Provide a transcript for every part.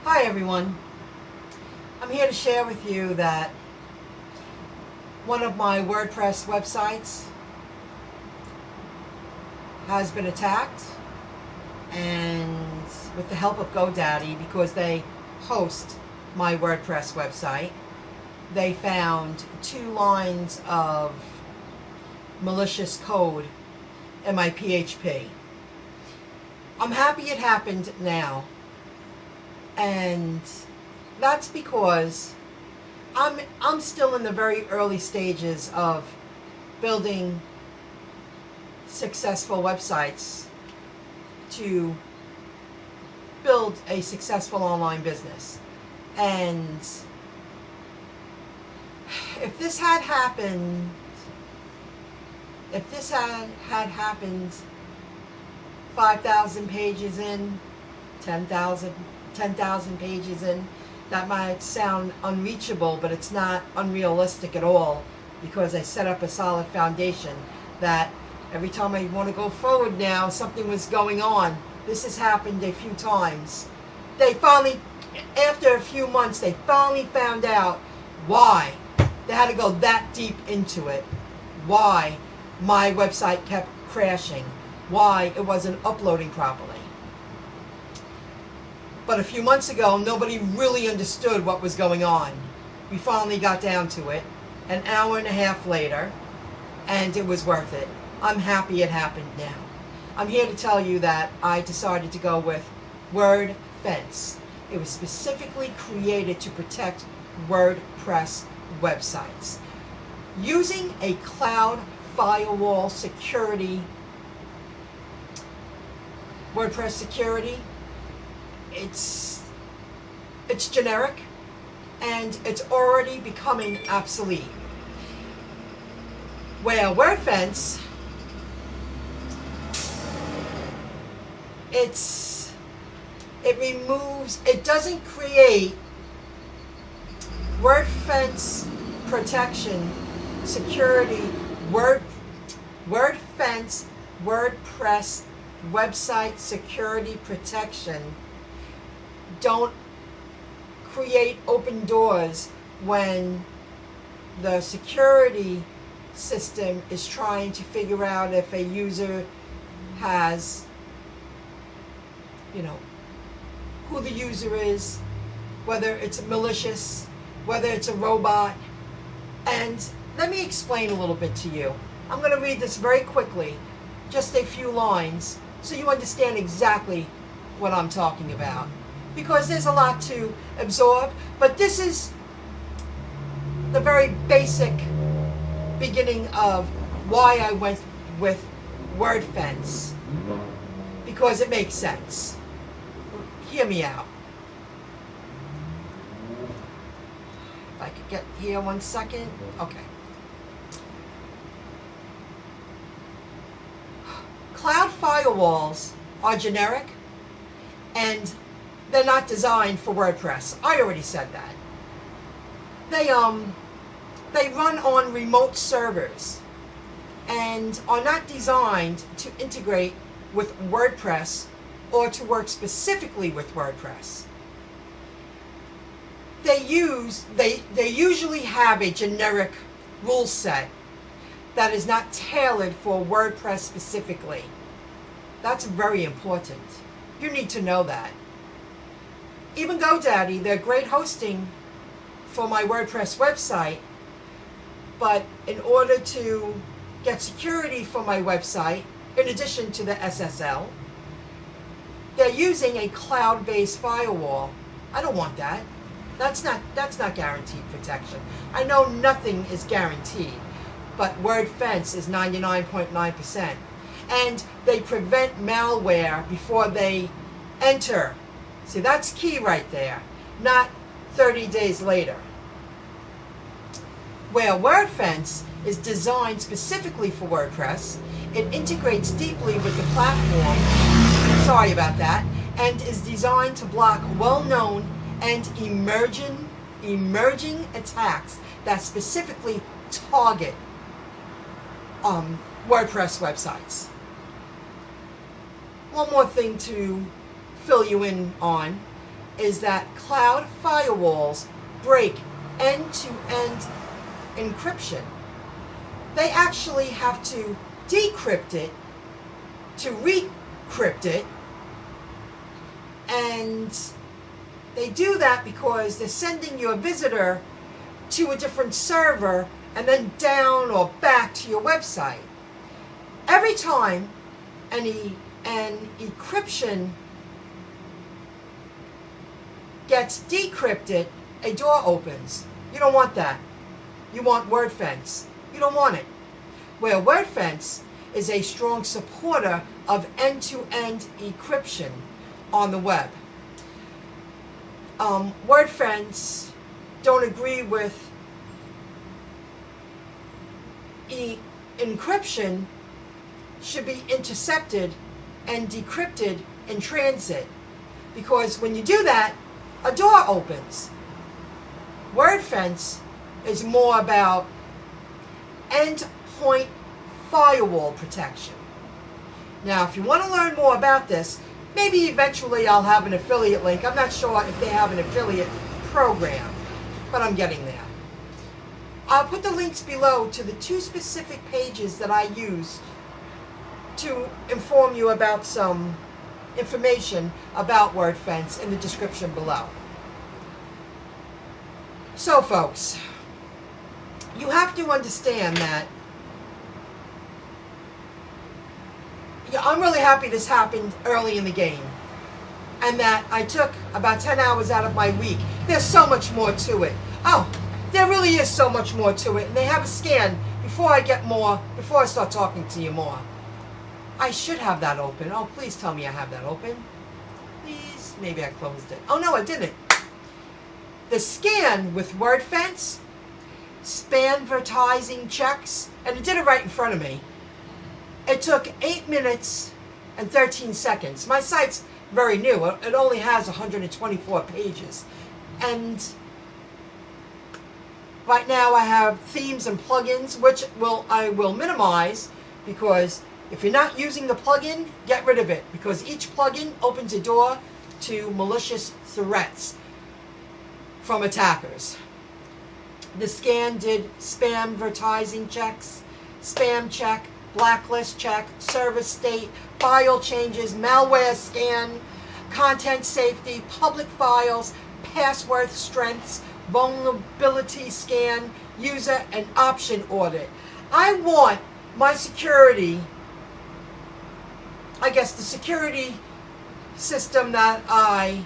Hi everyone. I'm here to share with you that one of my WordPress websites has been attacked, and with the help of GoDaddy, because they host my WordPress website, they found 2 lines of malicious code in my PHP. I'm happy it happened now, and that's because I'm still in the very early stages of building successful websites to build a successful online business. And if this had happened 5,000 pages in, 10,000 pages in, that might sound unreachable, but it's not unrealistic at all, because I set up a solid foundation that every time I want to go forward now, something was going on. This has happened a few times. They finally, after a few months, they finally found out why. They had to go that deep into it. Why my website kept crashing. Why it wasn't uploading properly. But a few months ago, nobody really understood what was going on. We finally got down to it, an hour and a half later, and it was worth it. I'm happy it happened now. I'm here to tell you that I decided to go with wordfence. It was specifically created to protect WordPress websites. Using a cloud firewall security, WordPress security, it's generic, and it's already becoming obsolete. Where wordfence, it doesn't create wordfence protection, security, wordfence, WordPress website security protection don't create open doors when the security system is trying to figure out if a user has, who the user is, whether it's malicious, whether it's a robot. And let me explain a little bit to you. I'm going to read this very quickly, just a few lines, so you understand exactly what I'm talking about, because there's a lot to absorb, but this is the very basic beginning of why I went with wordfence, because it makes sense. Hear me out. If I could get here 1 second. Okay. Cloud firewalls are generic, and they're not designed for WordPress. I already said that. They run on remote servers and are not designed to integrate with WordPress or to work specifically with WordPress. They usually have a generic rule set that is not tailored for WordPress specifically. That's very important. You need to know that. Even GoDaddy, they're great hosting for my WordPress website, but in order to get security for my website, in addition to the SSL, they're using a cloud-based firewall. I don't want that. That's not guaranteed protection. I know nothing is guaranteed, but wordfence is 99.9%. And they prevent malware before they enter. See, that's key right there, not 30 days later. Where wordfence is designed specifically for WordPress, it integrates deeply with the platform, sorry about that, and is designed to block well-known and emerging attacks that specifically target WordPress websites. One more thing to fill you in on. is that cloud firewalls break end-to-end encryption. They actually have to decrypt it to recrypt it, and they do that because they're sending your visitor to a different server and then down or back to your website. Every time an encryption gets decrypted, a door opens. You don't want that. You want wordfence. You don't want it. Where wordfence is a strong supporter of end-to-end encryption on the web. Wordfence don't agree with encryption should be intercepted and decrypted in transit, because when you do that, a door opens. Wordfence is more about endpoint firewall protection. Now, if you want to learn more about this, maybe eventually I'll have an affiliate link. I'm not sure if they have an affiliate program, but I'm getting there. I'll put the links below to the 2 specific pages that I use to inform you about some information about wordfence in the description below. So folks, you have to understand that I'm really happy this happened early in the game, and that I took about 10 hours out of my week. There's so much more to it. Oh, there really is so much more to it. And they have a scan before I start talking to you more. I should have that open. Oh, please tell me I have that open. Please. Maybe I closed it. Oh, no, I didn't. The scan with wordfence, spam advertising checks, and it did it right in front of me. It took 8 minutes and 13 seconds. My site's very new. It only has 124 pages. And right now I have themes and plugins, which I will minimize, because if you're not using the plugin, get rid of it, because each plugin opens a door to malicious threats from attackers. The scan did spam advertising checks, spam check, blacklist check, service state, file changes, malware scan, content safety, public files, password strengths, vulnerability scan, user and option audit. I want my security, I guess the security system that I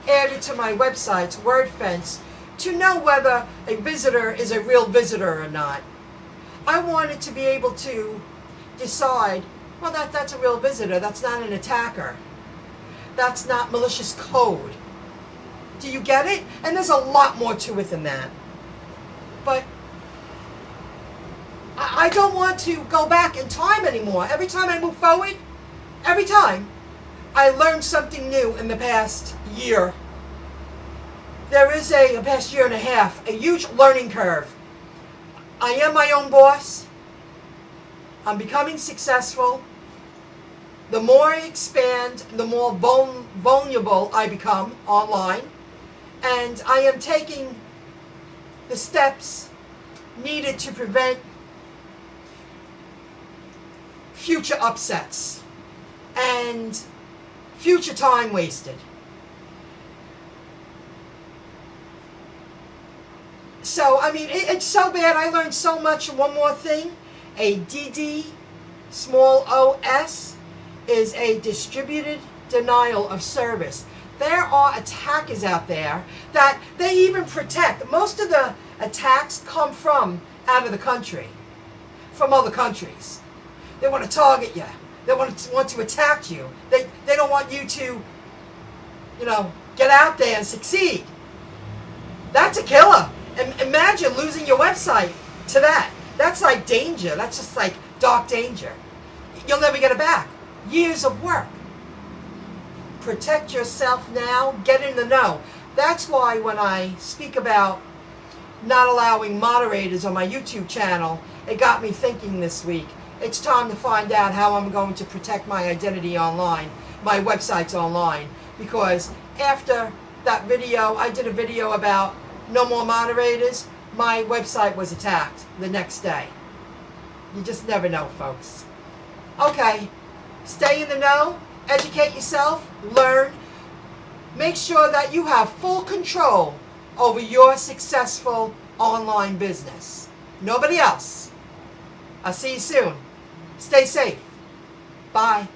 added to my website's wordfence, to know whether a visitor is a real visitor or not. I wanted to be able to decide, well, that's a real visitor. That's not an attacker. That's not malicious code. Do you get it? And there's a lot more to it than that. But I don't want to go back in time anymore. Every time I move forward, every time, I learned something new in the past year. There is the past year and a half, a huge learning curve. I am my own boss. I'm becoming successful. The more I expand, the more vulnerable I become online. And I am taking the steps needed to prevent future upsets and future time wasted. So, I mean, it's so bad. I learned so much. One more thing. A DD, small OS, is a distributed denial of service. There are attackers out there that they even protect. Most of the attacks come from out of the country, from other countries. They want to target you. They want to attack you. They don't want you to, get out there and succeed. That's a killer. Imagine losing your website to that. That's like danger. That's just like dark danger. You'll never get it back. Years of work. Protect yourself now. Get in the know. That's why when I speak about not allowing moderators on my YouTube channel, it got me thinking this week. It's time to find out how I'm going to protect my identity online. my websites online, because after that video, I did a video about no more moderators, my website was attacked the next day. You just never know, folks. Okay, stay in the know, educate yourself, learn. Make sure that you have full control over your successful online business. Nobody else. I'll see you soon. Stay safe. Bye.